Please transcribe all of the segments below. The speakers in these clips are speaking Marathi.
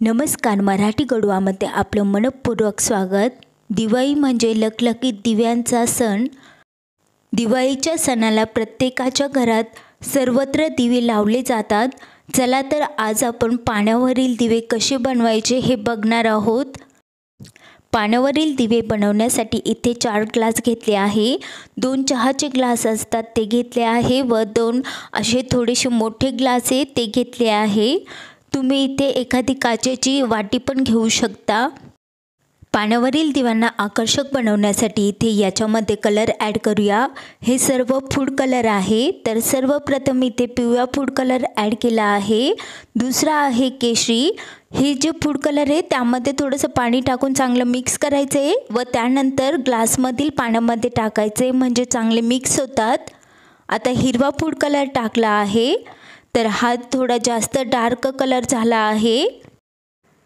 नमस्कार. मराठी गडवामध्ये आपलं मनपूर्वक स्वागत. दिवाळी म्हणजे लखलखीत दिव्यांचा सण. दिवाळीच्या सणाला प्रत्येकाच्या घरात सर्वत्र दिवे लावले जातात. चला तर आज आपण पाण्यावरील दिवे कसे बनवायचे हे बघणार आहोत. पाण्यावरील दिवे बनवण्यासाठी इथे 4 ग्लास घेतले आहे. 2 चहाचे ग्लास असतात ते घेतले आहे व 2 असे थोडेसे मोठे ग्लास आहे ते घेतले आहे. तुम्ही इथे एखादी काचेची वाटी पण घेऊ शकता. पाण्यावरील दिव्यांना आकर्षक बनवण्यासाठी इथे याच्यामध्ये कलर ॲड करूया. हे सर्व फूड कलर आहे. तर सर्वप्रथम इथे पिवळा फूड कलर ॲड केला आहे. दुसरा आहे केशरी. हे जे फूड कलर आहे त्यामध्ये थोडंसं पाणी टाकून चांगलं मिक्स करायचं आहे व त्यानंतर ग्लासमधील पाण्यामध्ये टाकायचे म्हणजे चांगले मिक्स होतात. आता हिरवा फूड कलर टाकला आहे. तर हा थोडा जास्त डार्क कलर झाला आहे.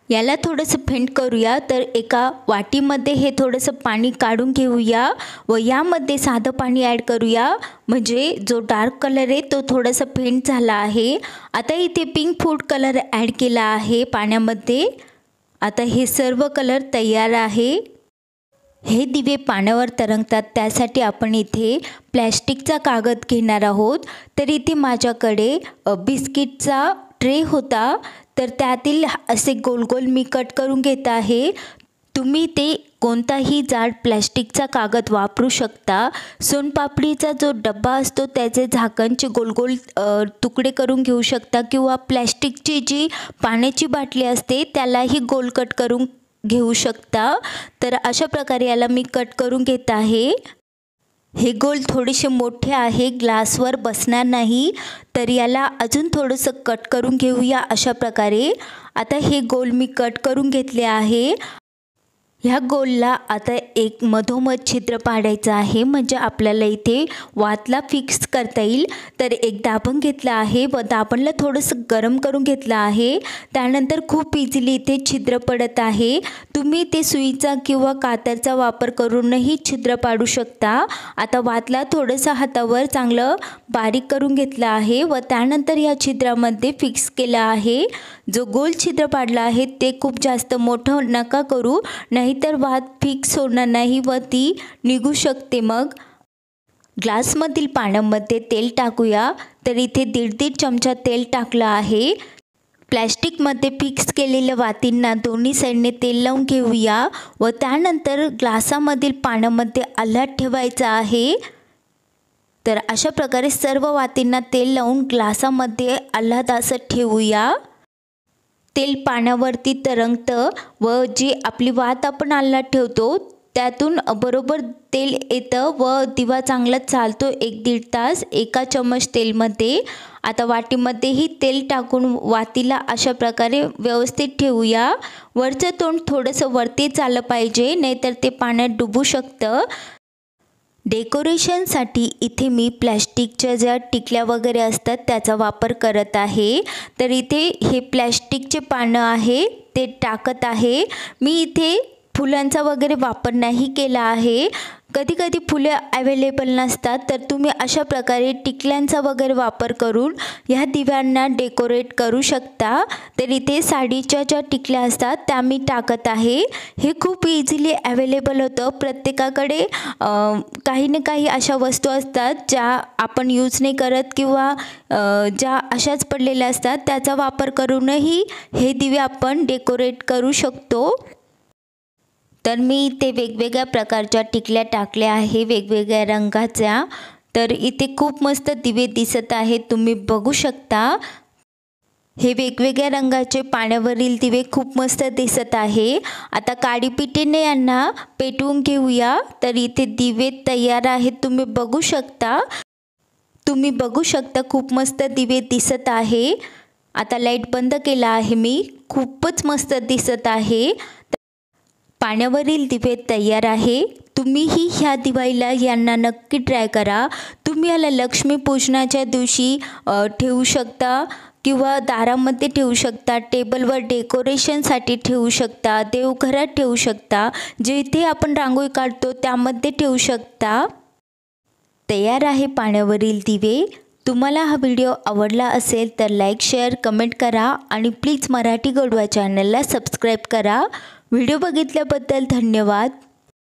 याला थोडंसं फेंट करूया. तर एका वाटीमध्ये हे थोडंसं पाणी काढून घेऊया व यामध्ये साधं पाणी ॲड करूया म्हणजे जो डार्क कलर आहे तो थोडासा फेंट झाला आहे. आता इथे पिंक फूड कलर ॲड केला आहे पाण्यामध्ये. आता हे सर्व कलर तयार आहे. हे दिवे पाण्यावर तरंगतात त्यासाठी आपण इथे प्लॅस्टिकचा कागद घेणार आहोत. तर इथे माझ्याकडे बिस्किटचा ट्रे होता. तर त्यातील असे गोल गोल मी कट करून घेत आहे. तुम्ही ते कोणताही जाड प्लॅस्टिकचा कागद वापरू शकता. सोनपापडीचा जो डब्बा असतो त्याचे झाकणचे गोल गोल तुकडे करून घेऊ शकता किंवा प्लॅस्टिकची जी पाण्याची बाटली असते त्यालाही गोल कट करून घेऊ शकता. तर अशा प्रकारे याला मी कट करून घेत आहे. हे गोल थोडेसे मोठे आहे, ग्लासवर बसणार नाही. तर याला अजून थोडंसं कट करून घेऊया अशा प्रकारे. आता हे गोल मी कट करून घेतले आहे. ह्या गोलला आता एक मधोमध छिद्र पाडायचं आहे म्हणजे आपल्याला इथे वातला फिक्स करता येईल. तर एक दाबण घेतलं आहे व दाबणला थोडंसं गरम करून घेतलं आहे. त्यानंतर खूप इझिली इथे छिद्र पडत आहे. तुम्ही ते सुईचा किंवा कातरचा वापर करूनही छिद्र पाडू शकता. आता वातला थोडंसं हातावर चांगलं बारीक करून घेतलं आहे व त्यानंतर या छिद्रामध्ये फिक्स केलं आहे. जो गोल छिद्र पाडला आहे ते खूप जास्त मोठं नका करू, नाहीतर वात फिक्स होणार नाही व ती निघू शकते. मग ग्लासमधील पाण्यामध्ये तेल टाकूया. तर इथे 1.5 चमचा तेल टाकलं आहे. प्लॅस्टिकमध्ये फिक्स केलेल्या वातींना दोन्ही साईडने तेल लावून घेऊया व त्यानंतर ग्लासामधील पाण्यामध्ये आल्हाद ठेवायचा आहे. तर अशा प्रकारे सर्व वातींना तेल लावून ग्लासामध्ये आल्हाद असं ठेवूया. तेल पाण्यावरती तरंगतं व जी आपली वात आपण आल्हाद ठेवतो त्यातून बरोबर तेल येतं व दिवा चांगला चालतो 1-1.5 तास एका चमच तेलमध्ये. आता वाटीमध्येही तेल टाकून वातीला अशा प्रकारे व्यवस्थित ठेवूया. वरचं तोंड थोडंसं वरती चाललं पाहिजे, नाहीतर ते पाण्यात डुबू शकतं. डेकोरेशनसाठी इथे मी प्लॅस्टिकच्या ज्या टिकल्या वगैरे असतात त्याचा वापर करत आहे. तर इथे हे प्लॅस्टिकचे पानं आहे ते टाकत आहे. मी इथे फुलांचा वगैरे वापर नाही केला आहे. कधी कधी फुले अवेलेबल नसतात तर तुम्ही अशा प्रकारे टिकल्यांचा वगैरे वापर करून ह्या दिव्यांना डेकोरेट करू शकता. तर इथे साडीच्या ज्या टिकल्या असतात त्या मी टाकत आहे. हे खूप इझिली अवेलेबल होतं. प्रत्येकाकडे काही ना काही अशा वस्तू असतात ज्या आपण यूज नाही करत किंवा ज्या अशाच पडलेल्या असतात त्याचा वापर करूनही हे दिवे आपण डेकोरेट करू शकतो. तर मी इथे वेगवेगळ्या प्रकारच्या टिकल्या टाकल्या आहे वेगवेगळ्या रंगाच्या. तर इथे खूप मस्त दिवे दिसत आहेत, तुम्ही बघू शकता. हे वेगवेगळ्या रंगाचे पाण्यावरील दिवे खूप मस्त दिसत आहे. आता काडीपिटीने यांना पेटवून घेऊया. तर इथे दिवे तयार आहेत, तुम्ही बघू शकता खूप मस्त दिवे दिसत आहे. आता लाईट बंद केला आहे मी. खूपच मस्त दिसत आहे. पाण्यावरील दिवे तयार आहे. तुम्हीही ह्या दिवाळीला यांना नक्की ट्राय करा. तुम्ही याला लक्ष्मीपूजनाच्या दिवशी ठेवू शकता किंवा दारामध्ये ठेवू शकता, टेबलवर डेकोरेशनसाठी ठेवू शकता, देवघरात ठेवू शकता, जिथे आपण रांगोळी काढतो त्यामध्ये ठेवू शकता. तयार आहे पाण्यावरील दिवे. तुम्हाला हा व्हिडिओ आवडला असेल तर लाईक शेअर कमेंट करा आणि प्लीज मराठी गोडवा चॅनलला सबस्क्राईब करा। व्हिडिओ बघितल्याबद्दल धन्यवाद।